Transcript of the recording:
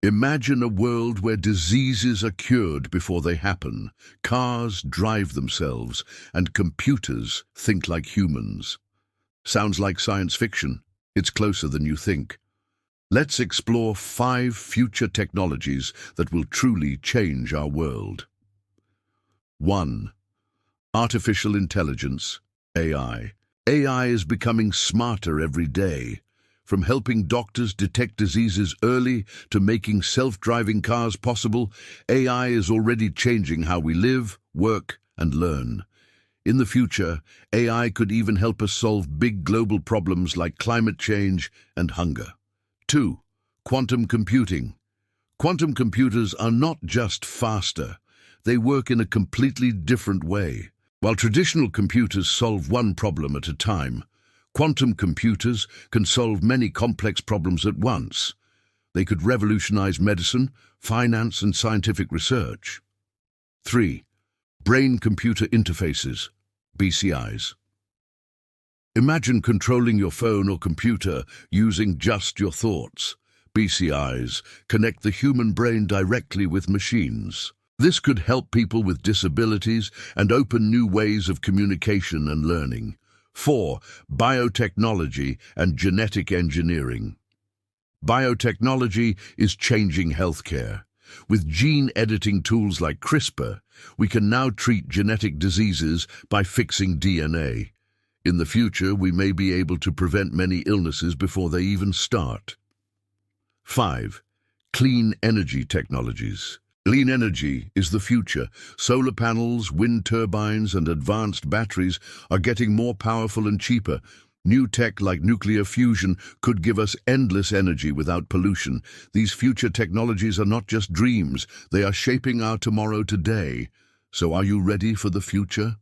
Imagine a world where diseases are cured before they happen, cars drive themselves, and computers think like humans. Sounds like science fiction. It's closer than you think. Let's explore 5 future technologies that will truly change our world. 1. Artificial intelligence, AI. AI is becoming smarter every day. From helping doctors detect diseases early to making self-driving cars possible, AI is already changing how we live, work, and learn. In the future, AI could even help us solve big global problems like climate change and hunger. 2. Quantum computing. Quantum computers are not just faster, they work in a completely different way. While traditional computers solve one problem at a time, quantum computers can solve many complex problems at once. They could revolutionize medicine, finance, and scientific research. 3. Brain-computer interfaces, BCIs. Imagine controlling your phone or computer using just your thoughts. BCIs connect the human brain directly with machines. This could help people with disabilities and open new ways of communication and learning. 4. Biotechnology and genetic engineering. Biotechnology is changing healthcare. With gene editing tools like CRISPR, we can now treat genetic diseases by fixing DNA. In the future, we may be able to prevent many illnesses before they even start. 5. Clean energy technologies. Clean energy is the future. Solar panels, wind turbines, and advanced batteries are getting more powerful and cheaper. New tech like nuclear fusion could give us endless energy without pollution. These future technologies are not just dreams, they are shaping our tomorrow today. So are you ready for the future?